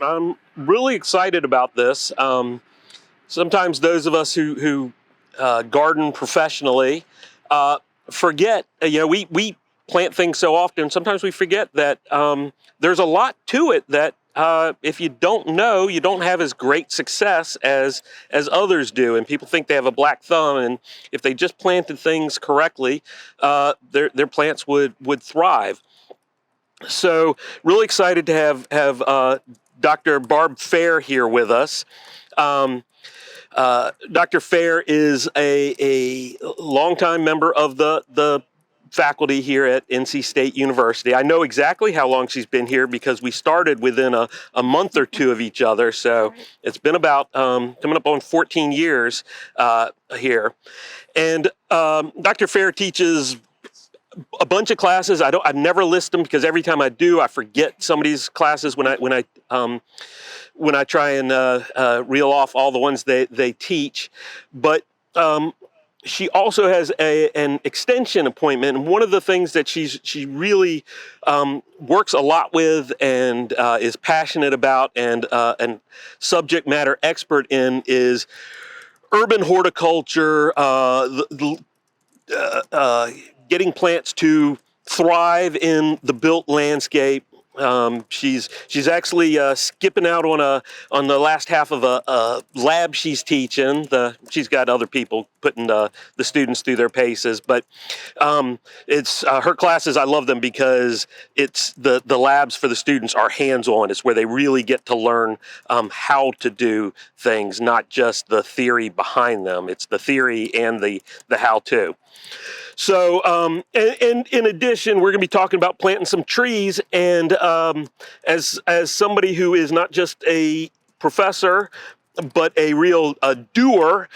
I'm really excited about this. Sometimes those of us who garden professionally forget, we plant things so often, sometimes we forget that there's a lot to it that if you don't know, you don't have as great success as others do. And people think they have a black thumb, and if they just planted things correctly, their plants would thrive. So really excited to have Dr. Barb Fair here with us. Dr. Fair is a longtime member of the faculty here at NC State University. I know exactly how long she's been here because we started within a month or two of each other. So it's been about coming up on 14 years here. And Dr. Fair teaches a bunch of classes. I never list them because every time I do, I forget some of these classes when I try and reel off all the ones they teach. But she also has an extension appointment, and one of the things that she really works a lot with and is passionate about and subject matter expert in is urban horticulture, getting plants to thrive in the built landscape. She's actually skipping out on the last half of a lab she's teaching. She's got other people putting the students through their paces, but it's her classes. I love them because it's the labs for the students are hands-on. It's where they really get to learn how to do things, not just the theory behind them. It's the theory and the how-to. So, and in addition, we're going to be talking about planting some trees. And as somebody who is not just a professor, but a real doer,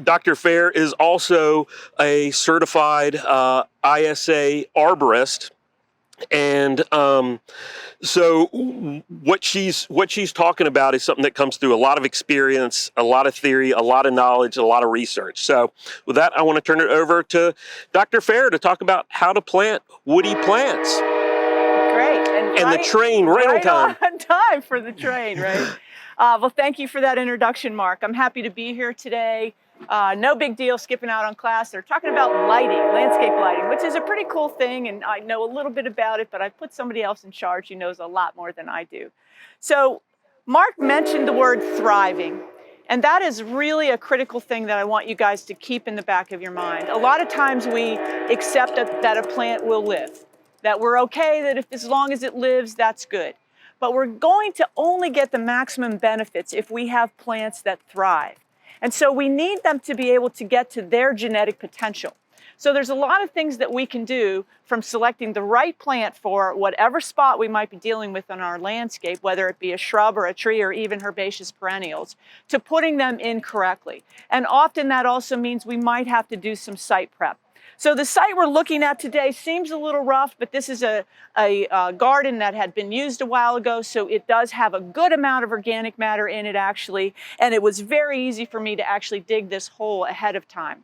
Dr. Fair is also a certified ISA arborist. And so what she's talking about is something that comes through a lot of experience, a lot of theory, a lot of knowledge, a lot of research. So with that, I want to turn it over to Dr. Fair to talk about how to plant woody plants. Great. And the train right on time. On time for the train, right? Well, thank you for that introduction, Mark. I'm happy to be here today. No big deal skipping out on class. They're talking about lighting, landscape lighting, which is a pretty cool thing, and I know a little bit about it, but I put somebody else in charge who knows a lot more than I do. So Mark mentioned the word thriving, and that is really a critical thing that I want you guys to keep in the back of your mind. A lot of times we accept that a plant will live, that we're okay, that as long as it lives, that's good. But we're going to only get the maximum benefits if we have plants that thrive. And so we need them to be able to get to their genetic potential. So there's a lot of things that we can do, from selecting the right plant for whatever spot we might be dealing with in our landscape, whether it be a shrub or a tree or even herbaceous perennials, to putting them in correctly. And often that also means we might have to do some site prep. So the site we're looking at today seems a little rough, but this is a garden that had been used a while ago, so it does have a good amount of organic matter in it actually, and it was very easy for me to actually dig this hole ahead of time.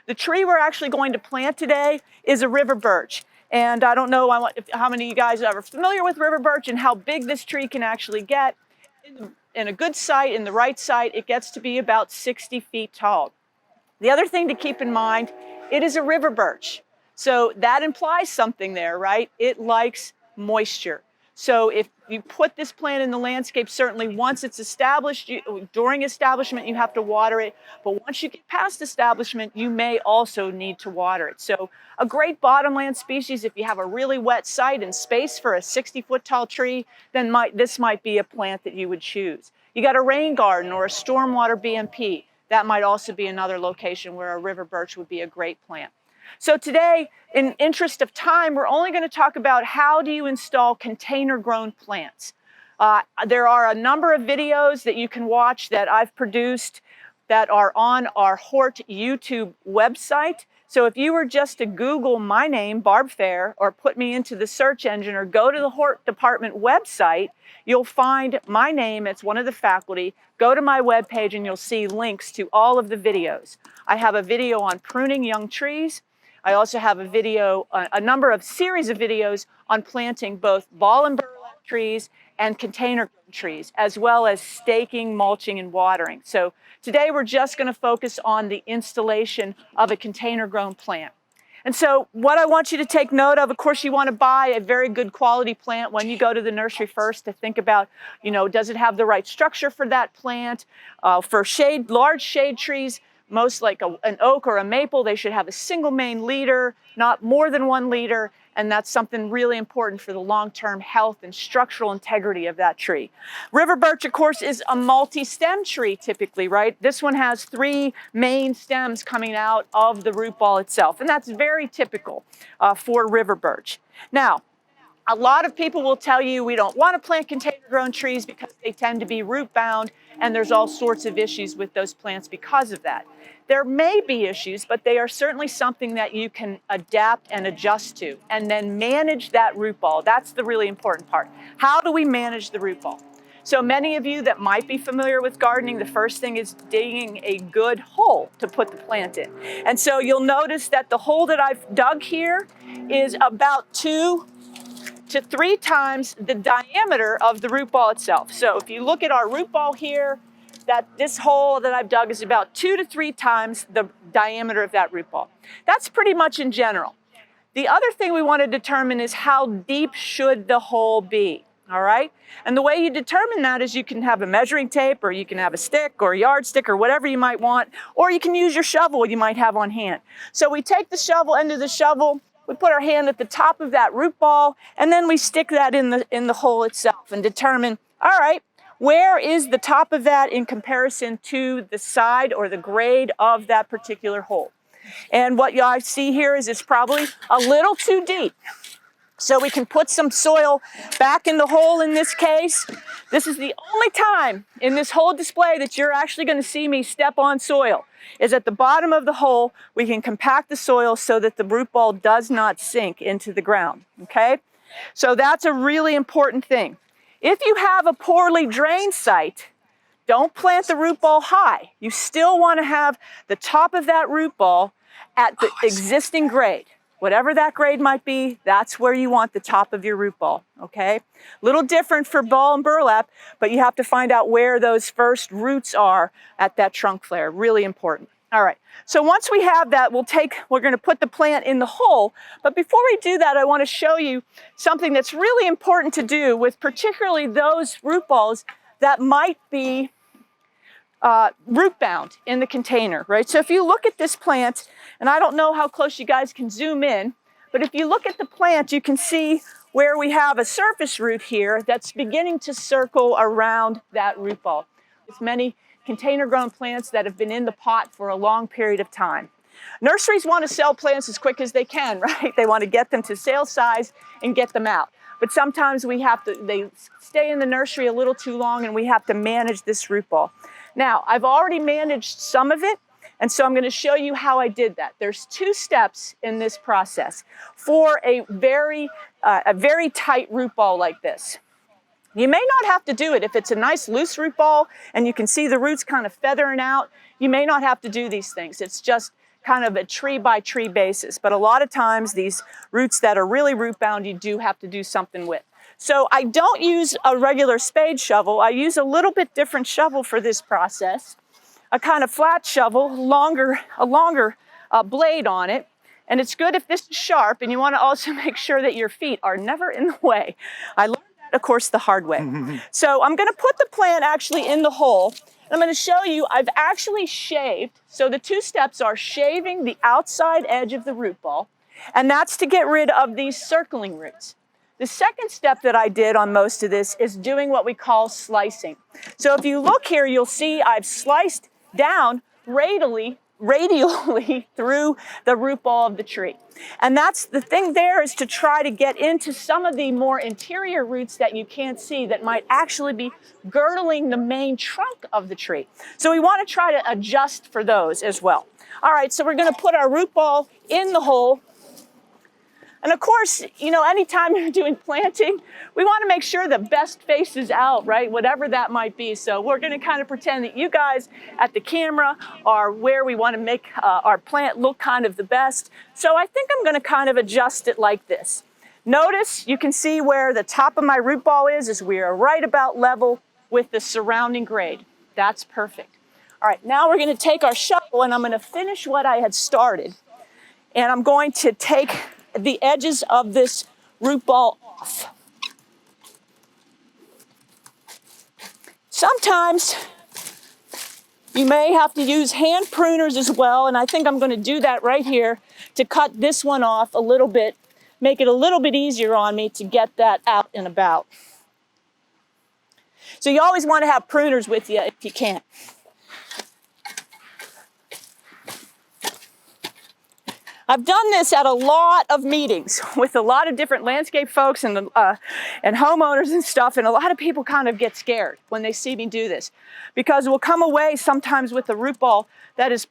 The tree we're actually going to plant today is a river birch, and I don't know how many of you guys are familiar with river birch and how big this tree can actually get. In a good site, in the right site, it gets to be about 60 feet tall. The other thing to keep in mind, it is a river birch. So that implies something there, right? It likes moisture. So if you put this plant in the landscape, certainly once it's established, during establishment, you have to water it. But once you get past establishment, you may also need to water it. So a great bottomland species, if you have a really wet site and space for a 60-foot tall tree, then this might be a plant that you would choose. You got a rain garden or a stormwater BMP. That might also be another location where a river birch would be a great plant. So today, in interest of time, we're only going to talk about how do you install container-grown plants. There are a number of videos that you can watch that I've produced that are on our Hort YouTube website. So if you were just to Google my name, Barb Fair, or put me into the search engine or go to the Hort Department website, you'll find my name. It's one of the faculty. Go to my webpage and you'll see links to all of the videos. I have a video on pruning young trees. I also have a video, a series of videos on planting both ball and burlap trees and container grown trees, as well as staking, mulching, and watering. So today we're just going to focus on the installation of a container grown plant. And so what I want you to take note of course, you want to buy a very good quality plant when you go to the nursery first to think about, does it have the right structure for that plant? For large shade trees, most like an oak or a maple, they should have a single main leader, not more than 1 leader. And that's something really important for the long-term health and structural integrity of that tree. River birch, of course, is a multi-stem tree typically, right? This one has 3 main stems coming out of the root ball itself, and that's very typical for river birch. Now, a lot of people will tell you we don't want to plant container-grown trees because they tend to be root-bound, and there's all sorts of issues with those plants because of that. There may be issues, but they are certainly something that you can adapt and adjust to, and then manage that root ball. That's the really important part. How do we manage the root ball? So many of you that might be familiar with gardening, the first thing is digging a good hole to put the plant in. And so you'll notice that the hole that I've dug here is about 2 to 3 times the diameter of the root ball itself. So if you look at our root ball here, this hole that I've dug is about 2 to 3 times the diameter of that root ball. That's pretty much in general. The other thing we want to determine is how deep should the hole be, all right? And the way you determine that is you can have a measuring tape, or you can have a stick or a yardstick or whatever you might want, or you can use your shovel you might have on hand. So we take the shovel, end of the shovel, we put our hand at the top of that root ball, and then we stick that in the hole itself and determine, all right, where is the top of that in comparison to the side or the grade of that particular hole? And what I see here is it's probably a little too deep. So we can put some soil back in the hole in this case. This is the only time in this whole display that you're actually going to see me step on soil, is at the bottom of the hole. We can compact the soil so that the root ball does not sink into the ground, okay? So that's a really important thing. If you have a poorly drained site, don't plant the root ball high. You still want to have the top of that root ball at the existing grade. Whatever that grade might be, that's where you want the top of your root ball, okay? Little different for ball and burlap, but you have to find out where those first roots are at that trunk flare. Really important. All right, so once we have that, we're going to put the plant in the hole. But before we do that, I want to show you something that's really important to do with particularly those root balls that might be root bound in the container, right? So if you look at this plant, and I don't know how close you guys can zoom in, but if you look at the plant, you can see where we have a surface root here that's beginning to circle around that root ball. There's many container grown plants that have been in the pot for a long period of time. Nurseries want to sell plants as quick as they can, right? They want to get them to sale size and get them out. But sometimes they stay in the nursery a little too long, and we have to manage this root ball. Now, I've already managed some of it, and so I'm going to show you how I did that. There's 2 steps in this process for a very tight root ball like this. You may not have to do it if it's a nice loose root ball and you can see the roots kind of feathering out. You may not have to do these things. It's just kind of a tree by tree basis. But a lot of times these roots that are really root bound, you do have to do something with. So I don't use a regular spade shovel. I use a little bit different shovel for this process. A kind of flat shovel, a longer blade on it. And it's good if this is sharp, and you want to also make sure that your feet are never in the way. I learned that, of course, the hard way. So I'm going to put the plant actually in the hole. I'm going to show you I've actually shaved. So the 2 steps are shaving the outside edge of the root ball, and that's to get rid of these circling roots. The second step that I did on most of this is doing what we call slicing. So if you look here, you'll see I've sliced down radially through the root ball of the tree. And that's the thing there, is to try to get into some of the more interior roots that you can't see that might actually be girdling the main trunk of the tree. So we want to try to adjust for those as well. All right, so we're going to put our root ball in the hole. And of course, anytime you're doing planting, we want to make sure the best face is out, right? Whatever that might be. So we're going to kind of pretend that you guys at the camera are where we want to make our plant look kind of the best. So I think I'm going to kind of adjust it like this. Notice, you can see where the top of my root ball is we are right about level with the surrounding grade. That's perfect. All right, now we're going to take our shovel and I'm going to finish what I had started. And I'm going to take the edges of this root ball off. Sometimes you may have to use hand pruners as well, and I think I'm going to do that right here to cut this one off a little bit, make it a little bit easier on me to get that out and about. So you always want to have pruners with you if you can. I've done this at a lot of meetings with a lot of different landscape folks and homeowners and stuff, and a lot of people kind of get scared when they see me do this because we'll come away sometimes with a root ball that is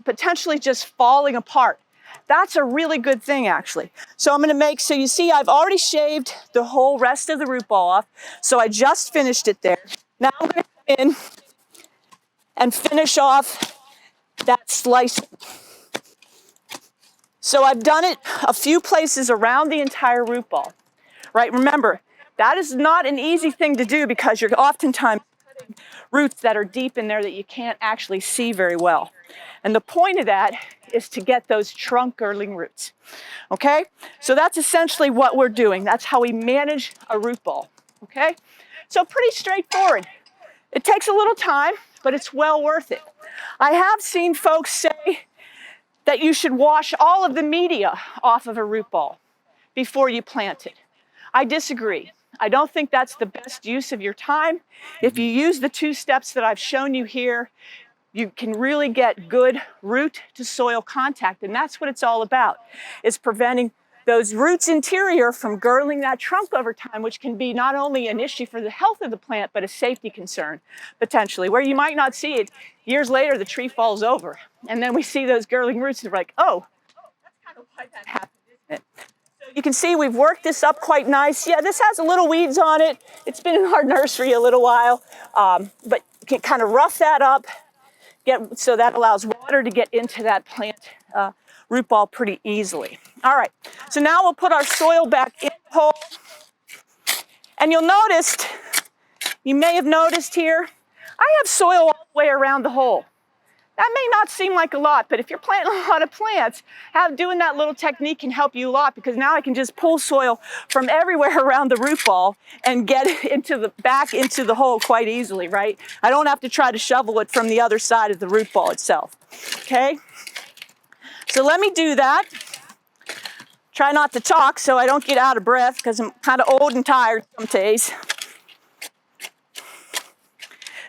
potentially just falling apart. That's a really good thing, actually. So I'm going to so you see I've already shaved the whole rest of the root ball off, so I just finished it there. Now I'm going to come in and finish off that slice. So I've done it a few places around the entire root ball, right? Remember, that is not an easy thing to do because you're oftentimes cutting roots that are deep in there that you can't actually see very well. And the point of that is to get those trunk girdling roots, okay? So that's essentially what we're doing. That's how we manage a root ball, okay? So pretty straightforward. It takes a little time, but it's well worth it. I have seen folks say that you should wash all of the media off of a root ball before you plant it. I disagree. I don't think that's the best use of your time. If you use the 2 steps that I've shown you here, you can really get good root to soil contact, and that's what it's all about, is preventing those roots interior from girdling that trunk over time, which can be not only an issue for the health of the plant, but a safety concern, potentially, where you might not see it. Years later, the tree falls over, and then we see those girdling roots, and we're like, oh, that's kind of why that happened, isn't it? So you can see we've worked this up quite nice. Yeah, this has a little weeds on it. It's been in our nursery a little while, but you can kind of rough that up, so that allows water to get into that plant root ball pretty easily. All right, so now we'll put our soil back in the hole. And you may have noticed here, I have soil all the way around the hole. That may not seem like a lot, but if you're planting a lot of plants, doing that little technique can help you a lot, because now I can just pull soil from everywhere around the root ball and get it back into the hole quite easily, right? I don't have to try to shovel it from the other side of the root ball itself, okay? So let me do that. Try not to talk so I don't get out of breath, because I'm kind of old and tired some days.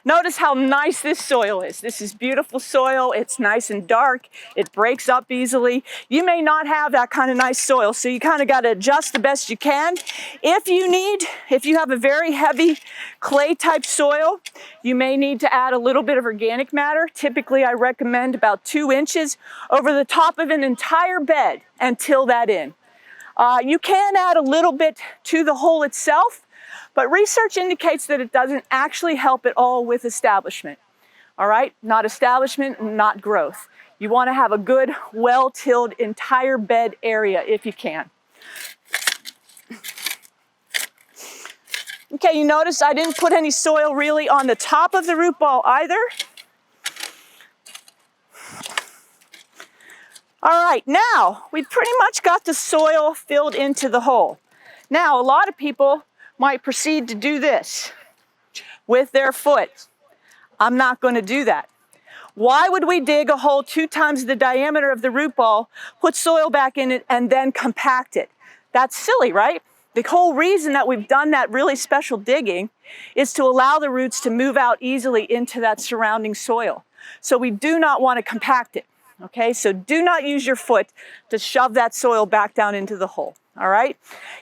Notice how nice this soil is. This is beautiful soil. It's nice and dark. It breaks up easily. You may not have that kind of nice soil, so you kind of got to adjust the best you can. If you have a very heavy clay type soil, you may need to add a little bit of organic matter. Typically, I recommend about 2 inches over the top of an entire bed and till that in. You can add a little bit to the hole itself, but research indicates that it doesn't actually help at all with establishment. All right, not establishment, not growth. You want to have a good, well-tilled entire bed area if you can. Okay, you notice I didn't put any soil really on the top of the root ball either. All right, now we've pretty much got the soil filled into the hole. Now, a lot of people might proceed to do this with their foot. I'm not going to do that. Why would we dig a hole 2 times the diameter of the root ball, put soil back in it, and then compact it? That's silly, right? The whole reason that we've done that really special digging is to allow the roots to move out easily into that surrounding soil. So we do not want to compact it, okay? So do not use your foot to shove that soil back down into the hole. All right,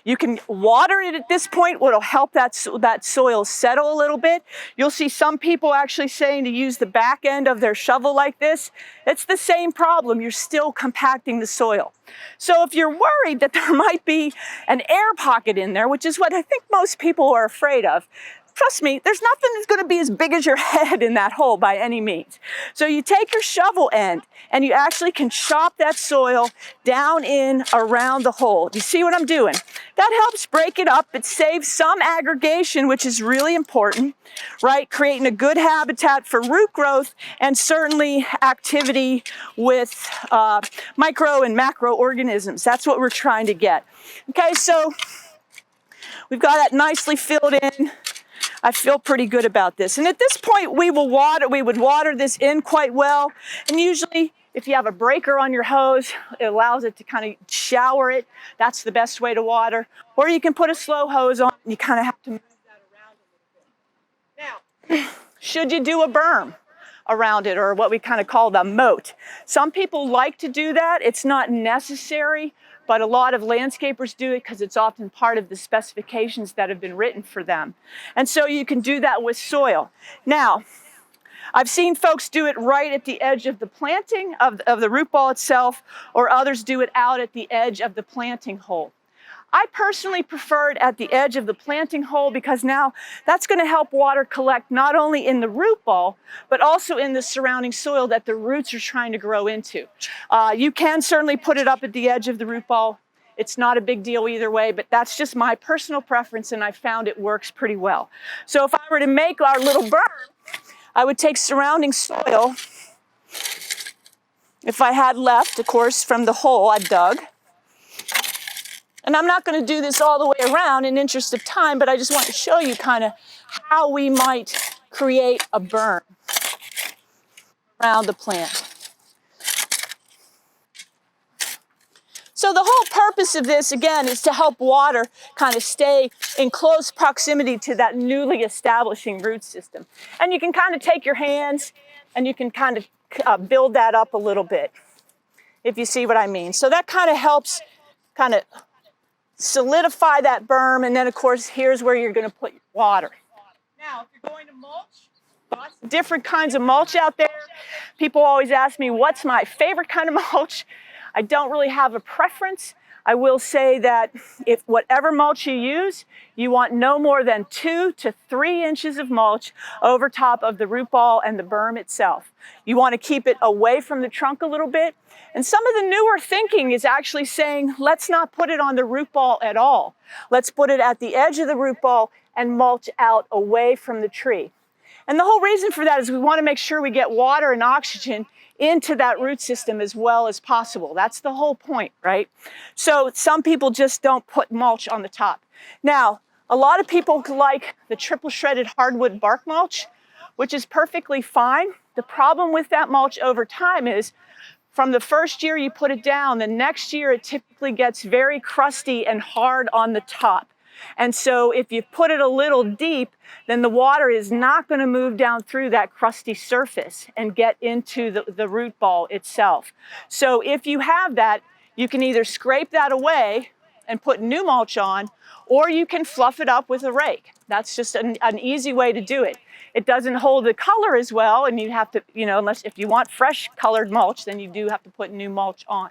you can water it at this point, which will help that soil settle a little bit. You'll see some people actually saying to use the back end of their shovel like this. It's the same problem. You're still compacting the soil. So if you're worried that there might be an air pocket in there, which is what I think most people are afraid of, trust me, there's nothing that's going to be as big as your head in that hole by any means. So you take your shovel end and you actually can chop that soil down in around the hole. Do you see what I'm doing? That helps break it up. It saves some aggregation, which is really important, right? Creating a good habitat for root growth and certainly activity with micro and macroorganisms. That's what we're trying to get. Okay, so we've got that nicely filled in. I feel pretty good about this. And at this point, we would water this in quite well. And usually, if you have a breaker on your hose, it allows it to kind of shower it. That's the best way to water. Or you can put a slow hose on, and you kind of have to move that around a little bit. Now, should you do a berm around it, or what we kind of call the moat? Some people like to do that. It's not necessary, but a lot of landscapers do it because it's often part of the specifications that have been written for them. And so you can do that with soil. Now, I've seen folks do it right at the edge of the planting of the root ball itself, or others do it out at the edge of the planting hole. I personally prefer it at the edge of the planting hole because now that's going to help water collect not only in the root ball, but also in the surrounding soil that the roots are trying to grow into. You can certainly put it up at the edge of the root ball. It's not a big deal either way, but that's just my personal preference, and I found it works pretty well. So if I were to make our little berm, I would take surrounding soil, if I had left, of course, from the hole I dug. And I'm not going to do this all the way around in interest of time, but I just want to show you kind of how we might create a berm around the plant. So the whole purpose of this, again, is to help water kind of stay in close proximity to that newly establishing root system. And you can kind of take your hands and you can kind of build that up a little bit, if you see what I mean. So that kind of helps kind of solidify that berm, and then of course here's where you're going to put your water. Now, if you're going to mulch, lots of different kinds of mulch out there. People always ask me, what's my favorite kind of mulch? I don't really have a preference. I will say that if whatever mulch you use, you want no more than 2 to 3 inches of mulch over top of the root ball and the berm itself. You want to keep it away from the trunk a little bit. And some of the newer thinking is actually saying, let's not put it on the root ball at all. Let's put it at the edge of the root ball and mulch out away from the tree. And the whole reason for that is we want to make sure we get water and oxygen into that root system as well as possible. That's the whole point, right? So some people just don't put mulch on the top. Now, a lot of people like the triple shredded hardwood bark mulch, which is perfectly fine. The problem with that mulch over time is from the first year you put it down, the next year it typically gets very crusty and hard on the top. And so if you put it a little deep, then the water is not going to move down through that crusty surface and get into the root ball itself. So if you have that, you can either scrape that away and put new mulch on, or you can fluff it up with a rake. That's just an easy way to do it. It doesn't hold the color as well, and you have to, unless if you want fresh colored mulch, then you do have to put new mulch on.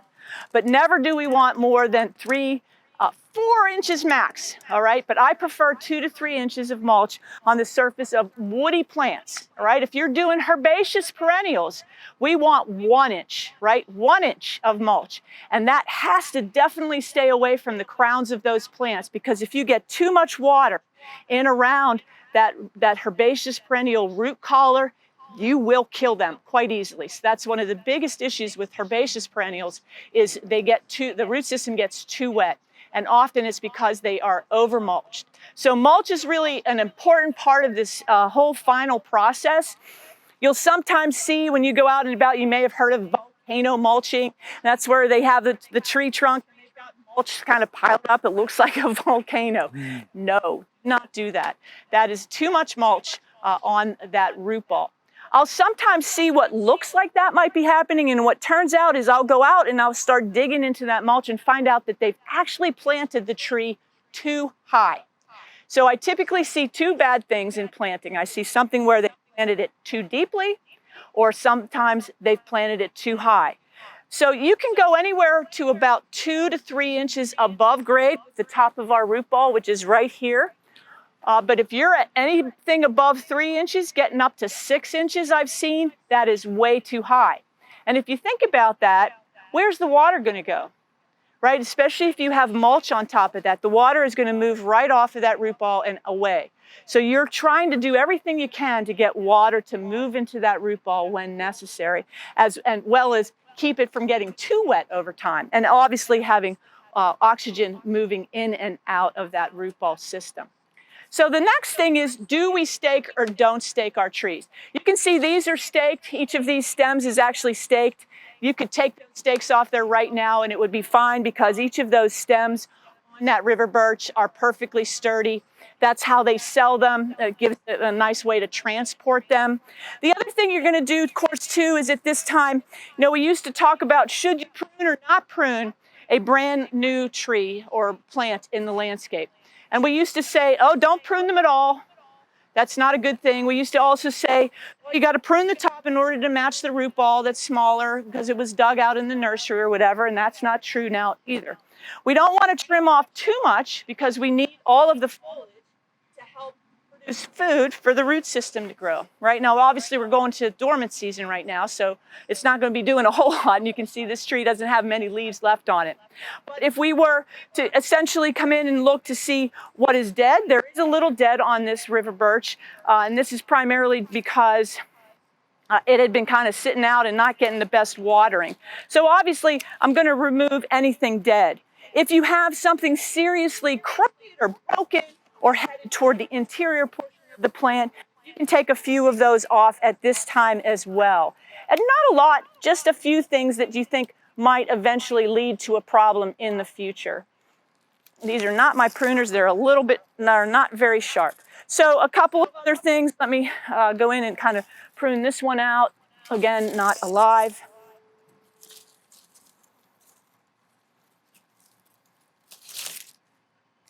But never do we want more than 4 inches max, all right? But I prefer 2 to 3 inches of mulch on the surface of woody plants, all right? If you're doing herbaceous perennials, we want 1 inch, right? 1 inch of mulch. And that has to definitely stay away from the crowns of those plants, because if you get too much water in around that herbaceous perennial root collar, you will kill them quite easily. So that's one of the biggest issues with herbaceous perennials is the root system gets too wet. And often it's because they are over mulched. So mulch is really an important part of this whole final process. You'll sometimes see when you go out and about, you may have heard of volcano mulching. That's where they have the tree trunk and they've got mulch kind of piled up. It looks like a volcano. No, not do that. That is too much mulch on that root ball. I'll sometimes see what looks like that might be happening, and what turns out is I'll go out and I'll start digging into that mulch and find out that they've actually planted the tree too high. So I typically see 2 bad things in planting. I see something where they planted it too deeply, or sometimes they've planted it too high. So you can go anywhere to about 2 to 3 inches above grade, the top of our root ball, which is right here. But if you're at anything above 3 inches, getting up to 6 inches I've seen, that is way too high. And if you think about that, where's the water going to go? Right? Especially if you have mulch on top of that, the water is going to move right off of that root ball and away. So you're trying to do everything you can to get water to move into that root ball when necessary, as well as keep it from getting too wet over time, and obviously having oxygen moving in and out of that root ball system. So the next thing is, do we stake or don't stake our trees? You can see these are staked. Each of these stems is actually staked. You could take those stakes off there right now and it would be fine, because each of those stems on that river birch are perfectly sturdy. That's how they sell them. It gives it a nice way to transport them. The other thing you're going to do, of course, too, is at this time, we used to talk about should you prune or not prune a brand new tree or plant in the landscape. And we used to say, oh, don't prune them at all. That's not a good thing. We used to also say, well, you got to prune the top in order to match the root ball that's smaller because it was dug out in the nursery or whatever, and that's not true now either. We don't want to trim off too much because we need all of the foliage to help produce food for the root system to grow. Right now, obviously, we're going to dormant season right now, so it's not going to be doing a whole lot, and you can see this tree doesn't have many leaves left on it. But if we were to essentially come in and look to see what is dead, there is a little dead on this river birch, and this is primarily because it had been kind of sitting out and not getting the best watering. So obviously, I'm going to remove anything dead. If you have something seriously crooked or broken or headed toward the interior portion of the plant, you can take a few of those off at this time as well. And not a lot, just a few things that you think might eventually lead to a problem in the future. These are not my pruners. They're not very sharp. So a couple of other things. Let me go in and kind of prune this one out. Again, not alive.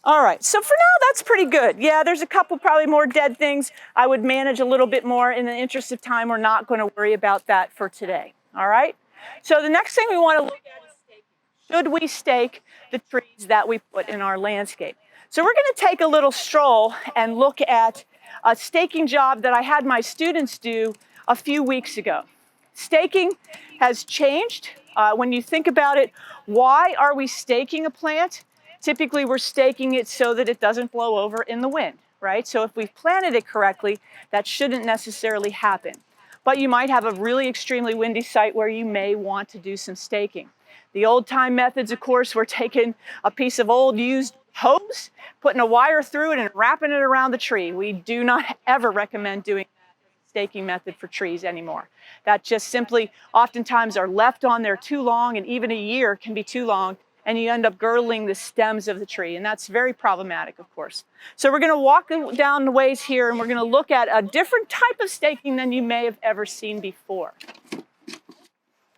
All right, so for now, that's pretty good. Yeah, there's a couple probably more dead things I would manage a little bit more. In the interest of time, we're not going to worry about that for today. All right? So the next thing we want to look at is staking. Should we stake the trees that we put in our landscape? So we're going to take a little stroll and look at a staking job that I had my students do a few weeks ago. Staking has changed. When you think about it, why are we staking a plant? Typically, we're staking it so that it doesn't blow over in the wind, right? So if we've planted it correctly, that shouldn't necessarily happen. But you might have a really extremely windy site where you may want to do some staking. The old-time methods, of course, were taking a piece of old used hose, putting a wire through it and wrapping it around the tree. We do not ever recommend doing that as a staking method for trees anymore. That just simply oftentimes are left on there too long, and even a year can be too long, and you end up girdling the stems of the tree, and that's very problematic, of course. So we're going to walk down the ways here, and we're going to look at a different type of staking than you may have ever seen before.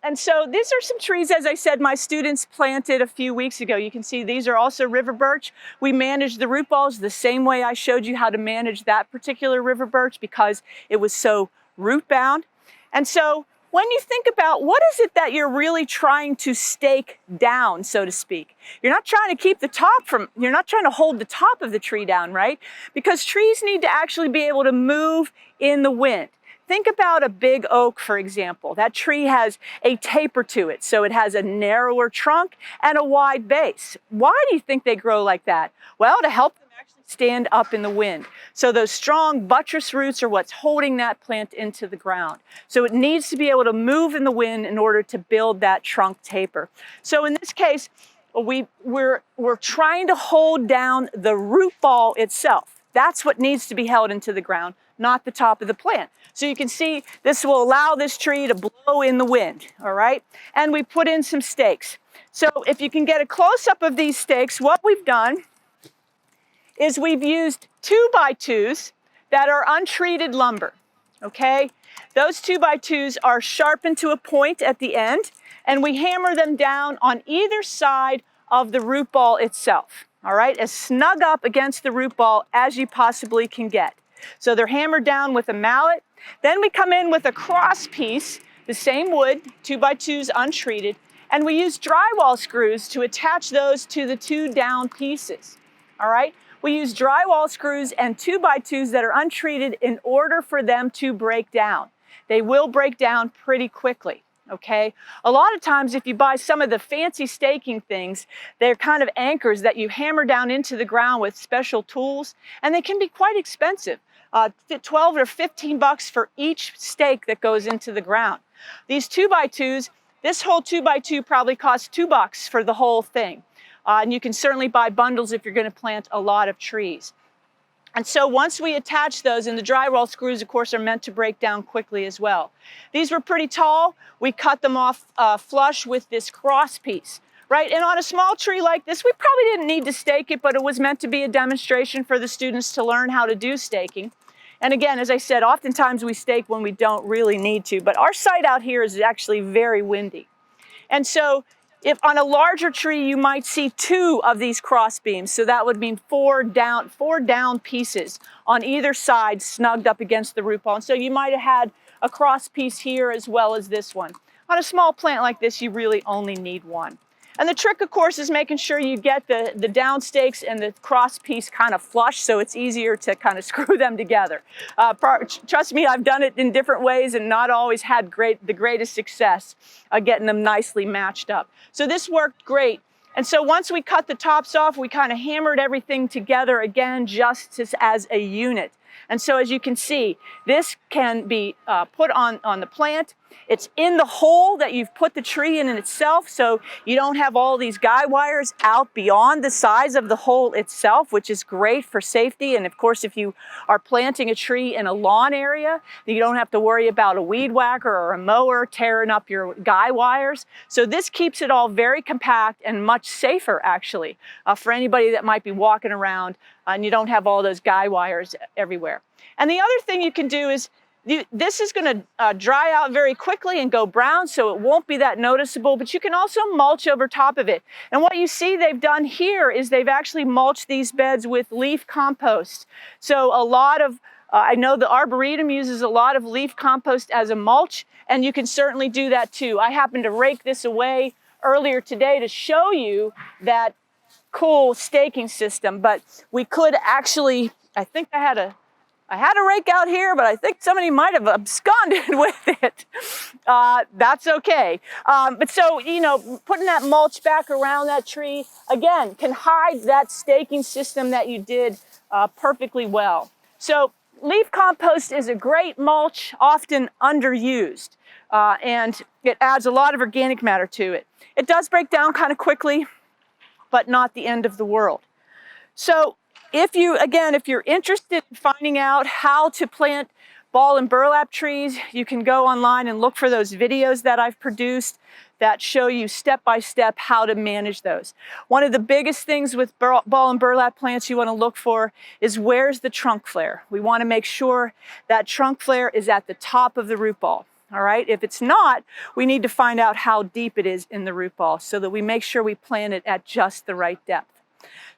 And so these are some trees, as I said, my students planted a few weeks ago. You can see these are also river birch. We managed the root balls the same way I showed you how to manage that particular river birch because it was so root bound. And so when you think about what is it that you're really trying to stake down, so to speak, you're not trying to keep the top you're not trying to hold the top of the tree down, right? Because trees need to actually be able to move in the wind. Think about a big oak, for example. That tree has a taper to it, so it has a narrower trunk and a wide base. Why do you think they grow like that? Well, to help them actually stand up in the wind. So those strong buttress roots are what's holding that plant into the ground. So it needs to be able to move in the wind in order to build that trunk taper. So in this case, we're trying to hold down the root ball itself. That's what needs to be held into the ground, not the top of the plant. So you can see this will allow this tree to blow in the wind, all right? And we put in some stakes. So if you can get a close-up of these stakes, what we've done is we've used 2x2s that are untreated lumber, okay? Those 2x2s are sharpened to a point at the end, and we hammer them down on either side of the root ball itself, all right? As snug up against the root ball as you possibly can get. So they're hammered down with a mallet. Then we come in with a cross piece, the same wood, 2x2s untreated, and we use drywall screws to attach those to the two down pieces, all right? We use drywall screws and 2x2s that are untreated in order for them to break down. They will break down pretty quickly. Okay, a lot of times if you buy some of the fancy staking things, they're kind of anchors that you hammer down into the ground with special tools, and they can be quite expensive. 12 or 15 bucks for each stake that goes into the ground. These 2x2s, this whole 2x2 probably costs $2 for the whole thing. And you can certainly buy bundles if you're going to plant a lot of trees. And so once we attach those, and the drywall screws, of course, are meant to break down quickly as well. These were pretty tall. We cut them off flush with this cross piece, right? And on a small tree like this, we probably didn't need to stake it, but it was meant to be a demonstration for the students to learn how to do staking. And again, as I said, oftentimes we stake when we don't really need to, but our site out here is actually very windy. And so if on a larger tree, you might see 2 of these cross beams. So that would mean 4 down pieces on either side snugged up against the root ball. And so you might have had a cross piece here as well as this one. On a small plant like this, you really only need 1. And the trick, of course, is making sure you get the down stakes and the cross piece kind of flush, so it's easier to kind of screw them together. Trust me, I've done it in different ways and not always had the greatest success getting them nicely matched up. So this worked great. And so once we cut the tops off, we kind of hammered everything together again, just as a unit. And so as you can see, this can be put on the plant. It's in the hole that you've put the tree in itself, so you don't have all these guy wires out beyond the size of the hole itself, which is great for safety. And of course, if you are planting a tree in a lawn area, you don't have to worry about a weed whacker or a mower tearing up your guy wires. So this keeps it all very compact and much safer, actually, for anybody that might be walking around and you don't have all those guy wires everywhere. And the other thing you can do is, this is going to dry out very quickly and go brown, so it won't be that noticeable, but you can also mulch over top of it. And what you see they've done here is they've actually mulched these beds with leaf compost. So a lot of, I know the Arboretum uses a lot of leaf compost as a mulch, and you can certainly do that too. I happened to rake this away earlier today to show you that cool staking system, but we could actually, I think I had a rake out here, but I think somebody might have absconded with it. That's okay. But so, you know, putting that mulch back around that tree, again, can hide that staking system that you did perfectly well. So leaf compost is a great mulch, often underused, and it adds a lot of organic matter to it. It does break down kind of quickly, but not the end of the world. So if you're interested in finding out how to plant ball and burlap trees, you can go online and look for those videos that I've produced that show you step-by-step how to manage those. One of the biggest things with ball and burlap plants you want to look for is, where's the trunk flare? We want to make sure that trunk flare is at the top of the root ball. All right, if it's not, we need to find out how deep it is in the root ball so that we make sure we plant it at just the right depth.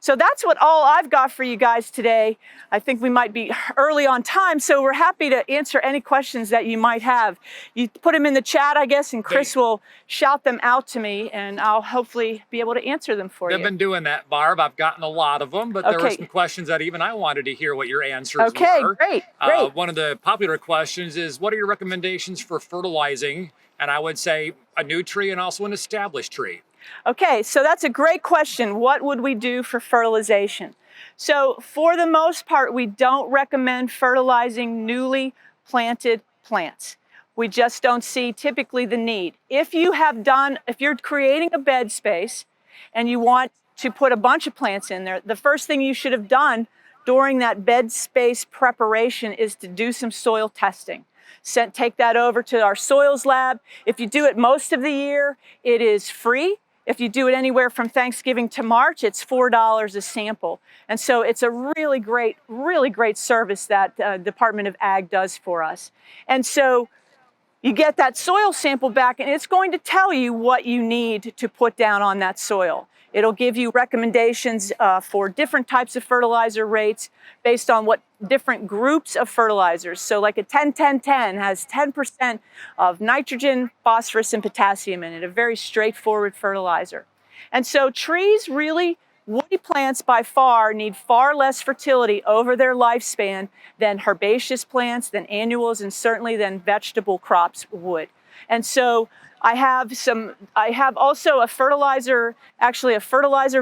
So that's all I've got for you guys today. I think we might be early on time, so we're happy to answer any questions that you might have. You put them in the chat, I guess, and Chris will shout them out to me, and I'll hopefully be able to answer them for you. I've been doing that, Barb. I've gotten a lot of them, but there were some questions that even I wanted to hear what your answers were. Okay, great. One of the popular questions is, what are your recommendations for fertilizing? And I would say a new tree and also an established tree. Okay, so that's a great question. What would we do for fertilization? So for the most part, we don't recommend fertilizing newly planted plants. We just don't see typically the need. If you're creating a bed space and you want to put a bunch of plants in there, the first thing you should have done during that bed space preparation is to do some soil testing. Take that over to our soils lab. If you do it most of the year, it is free. If you do it anywhere from Thanksgiving to March, it's $4 a sample. And so it's a really great service that Department of Ag does for us. And so you get that soil sample back, and it's going to tell you what you need to put down on that soil. It'll give you recommendations for different types of fertilizer rates based on what different groups of fertilizers. So like a 10-10-10 has 10% of nitrogen, phosphorus, and potassium in it, a very straightforward fertilizer. And so trees really Woody plants by far need far less fertility over their lifespan than herbaceous plants, than annuals, and certainly than vegetable crops would. And so I have also a fertilizer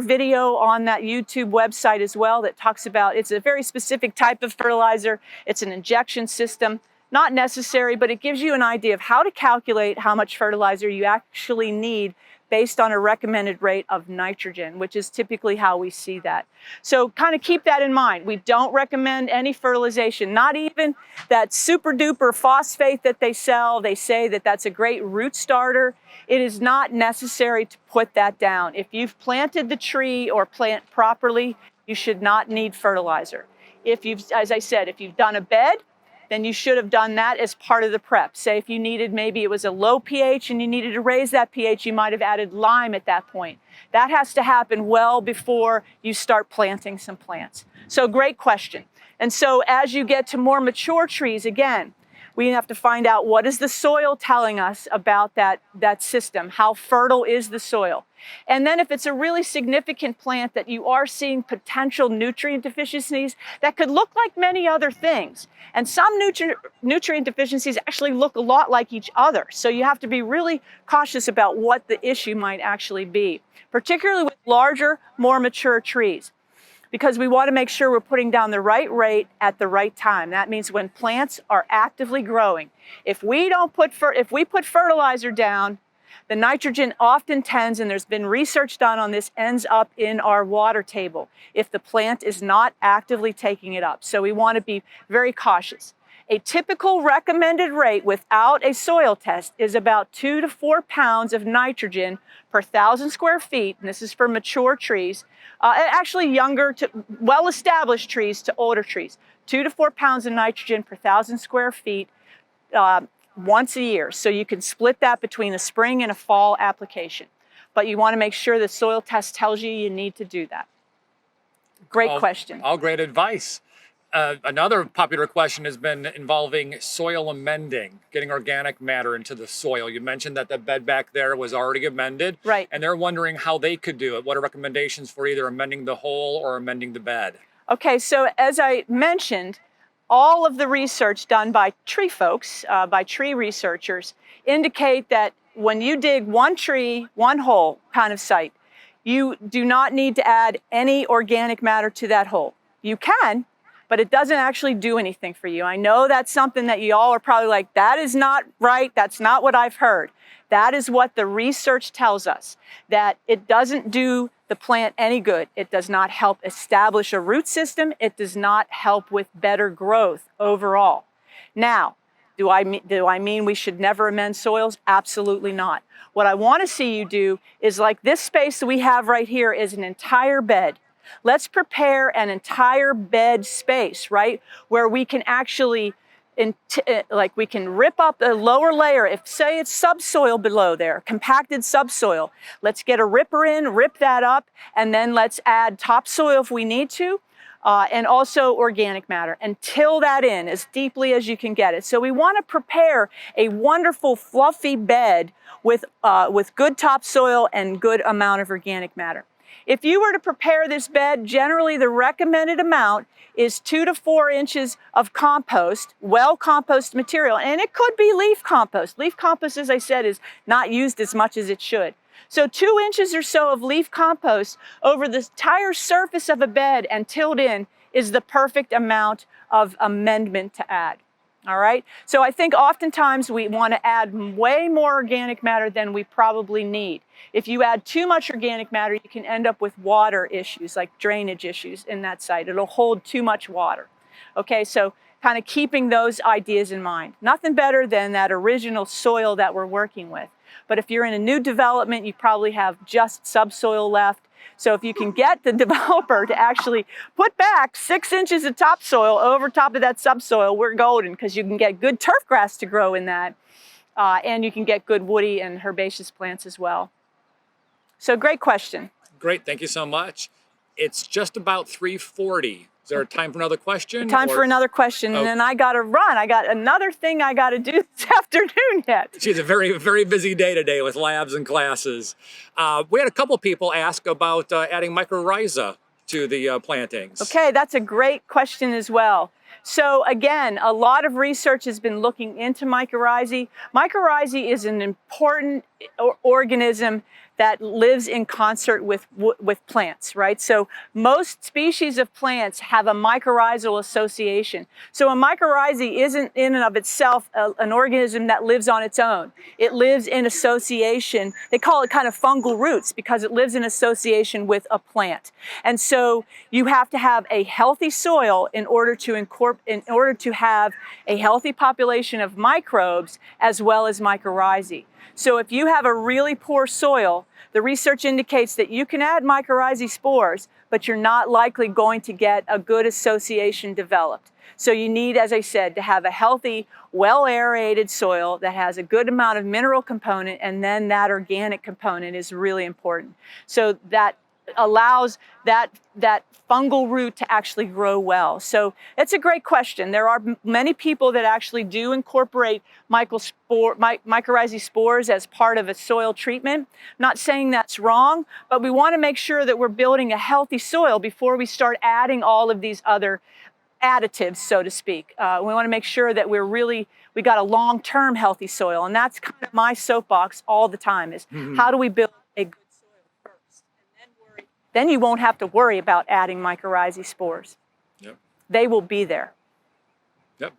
video on that YouTube website as well that talks about, it's a very specific type of fertilizer. It's an injection system, not necessary, but it gives you an idea of how to calculate how much fertilizer you actually need based on a recommended rate of nitrogen, which is typically how we see that. So kind of keep that in mind. We don't recommend any fertilization, not even that super duper phosphate that they sell. They say that that's a great root starter. It is not necessary to put that down. If you've planted the tree or plant properly, you should not need fertilizer. If you've, as I said, if you've done a bed, then you should have done that as part of the prep. Say if you needed, maybe it was a low pH and you needed to raise that pH, you might have added lime at that point. That has to happen well before you start planting some plants. So great question. And so as you get to more mature trees, again, we have to find out what is the soil telling us about that system, how fertile is the soil. And then if it's a really significant plant that you are seeing potential nutrient deficiencies, that could look like many other things. And some nutrient deficiencies actually look a lot like each other. So you have to be really cautious about what the issue might actually be, particularly with larger, more mature trees, because we want to make sure we're putting down the right rate at the right time. That means when plants are actively growing. If we put fertilizer down, the nitrogen often tends, and there's been research done on this, ends up in our water table if the plant is not actively taking it up. So we want to be very cautious. A typical recommended rate without a soil test is about 2 to 4 pounds of nitrogen per 1,000 square feet, and this is for mature trees, actually younger to well-established trees to older trees. 2 to 4 pounds of nitrogen per 1,000 square feet once a year. So you can split that between a spring and a fall application. But you want to make sure the soil test tells you need to do that. Great question. All great advice. Another popular question has been involving soil amending, getting organic matter into the soil. You mentioned that the bed back there was already amended. Right. And they're wondering how they could do it. What are recommendations for either amending the hole or amending the bed? Okay, so as I mentioned, all of the research done by tree folks, by tree researchers, indicate that when you dig one tree, one hole kind of site, you do not need to add any organic matter to that hole. You can, but it doesn't actually do anything for you. I know that's something that you all are probably like, that is not right, that's not what I've heard. That is what the research tells us, that it doesn't do the plant any good. It does not help establish a root system. It does not help with better growth overall. Now, do I mean we should never amend soils? Absolutely not. What I want to see you do is, like this space that we have right here is an entire bed. Let's prepare an entire bed space, right, where we can actually like we can rip up the lower layer. If say it's subsoil below there, compacted subsoil, let's get a ripper in, rip that up, and then let's add topsoil if we need to, and also organic matter, and till that in as deeply as you can get it. So we want to prepare a wonderful fluffy bed with good topsoil and good amount of organic matter. If you were to prepare this bed, generally the recommended amount is 2 to 4 inches of compost, well-composted material, and it could be leaf compost. Leaf compost, as I said, is not used as much as it should. So 2 inches or so of leaf compost over the entire surface of a bed and tilled in is the perfect amount of amendment to add. All right, so I think oftentimes we want to add way more organic matter than we probably need. If you add too much organic matter, you can end up with water issues, like drainage issues in that site. It'll hold too much water. Okay, so kind of keeping those ideas in mind. Nothing better than that original soil that we're working with. But if you're in a new development, you probably have just subsoil left. So if you can get the developer to actually put back 6 inches of topsoil over top of that subsoil, we're golden, because you can get good turf grass to grow in that, and you can get good woody and herbaceous plants as well. So great question. Great, thank you so much. It's just about 3:40. Is there time for another question? Time for another question, and then I got to run. I got another thing I got to do this afternoon yet. She's a very, very busy day today with labs and classes. We had a couple people ask about adding mycorrhiza to the plantings. Okay, that's a great question as well. So again, a lot of research has been looking into mycorrhizae. Mycorrhizae is an important organism that lives in concert with plants, right? So most species of plants have a mycorrhizal association. So a mycorrhizae isn't in and of itself an organism that lives on its own. It lives in association. They call it kind of fungal roots because it lives in association with a plant. And so you have to have a healthy soil in order to have a healthy population of microbes as well as mycorrhizae. So if you have a really poor soil, the research indicates that you can add mycorrhizae spores, but you're not likely going to get a good association developed. So you need, as I said, to have a healthy, well-aerated soil that has a good amount of mineral component, and then that organic component is really important. So that allows that fungal root to actually grow well. So it's a great question. There are many people that actually do incorporate mycorrhizae spores as part of a soil treatment. I'm not saying that's wrong, but we want to make sure that we're building a healthy soil before we start adding all of these other additives, so to speak. We want to make sure that we got a long-term healthy soil, and that's kind of my soapbox all the time is how do we build a good soil first, and then you won't have to worry about adding mycorrhizae spores. Yep. They will be there. Yep.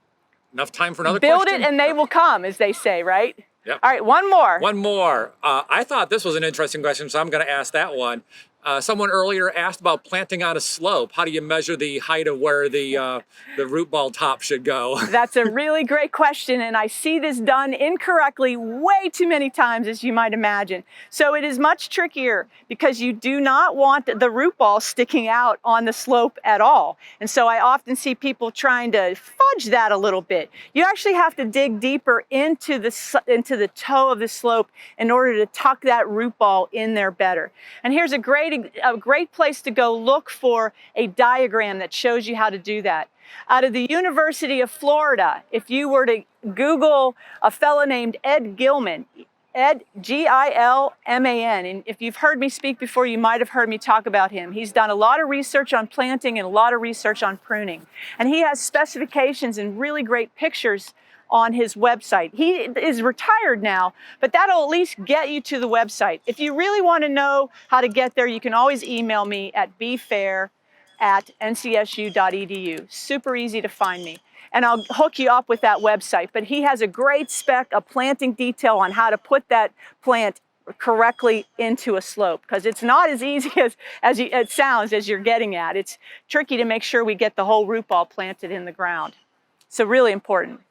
Enough time for another Build question? it and they will come, as they say, right? Yep. All right, one more. One more. I thought this was an interesting question, so I'm going to ask that one. Someone earlier asked about planting on a slope. How do you measure the height of where the root ball top should go? That's a really great question, and I see this done incorrectly way too many times, as you might imagine. So it is much trickier because you do not want the root ball sticking out on the slope at all. And so I often see people trying to fudge that a little bit. You actually have to dig deeper into the toe of the slope in order to tuck that root ball in there better. And here's a great place to go look for a diagram that shows you how to do that. Out of the University of Florida, if you were to Google a fellow named Ed Gilman, Ed, G-I-L-M-A-N, and if you've heard me speak before, you might have heard me talk about him. He's done a lot of research on planting and a lot of research on pruning. And he has specifications and really great pictures on his website. He is retired now, but that'll at least get you to the website. If you really want to know how to get there, you can always email me at bfair@ncsu.edu. Super easy to find me. And I'll hook you up with that website. But he has a great spec, a planting detail on how to put that plant correctly into a slope, because it's not as easy as it sounds as you're getting at. It's tricky to make sure we get the whole root ball planted in the ground. So really important.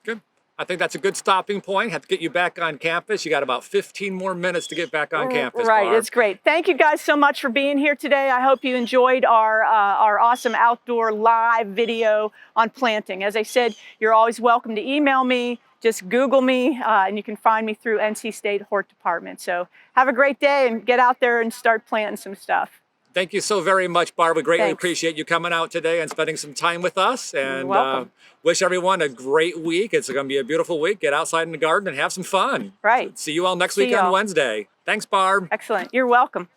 Good. I think that's a good stopping point. Have to get you back on campus. You got about 15 more minutes to get back on campus. Right, Barb. it's great. Thank you guys so much for being here today. I hope you enjoyed our awesome outdoor live video on planting. As I said, you're always welcome to email me. Just Google me, and you can find me through NC State Hort Department. So have a great day and get out there and start planting some stuff. Thank you so very much, Barb. We greatly Thanks. appreciate you coming out today and spending some time with us. And welcome. wish everyone a great week. It's going to be a beautiful week. Get outside in the garden and have some fun. Right. See you all next See week on y'all. Wednesday. Thanks, Barb. Excellent. You're welcome.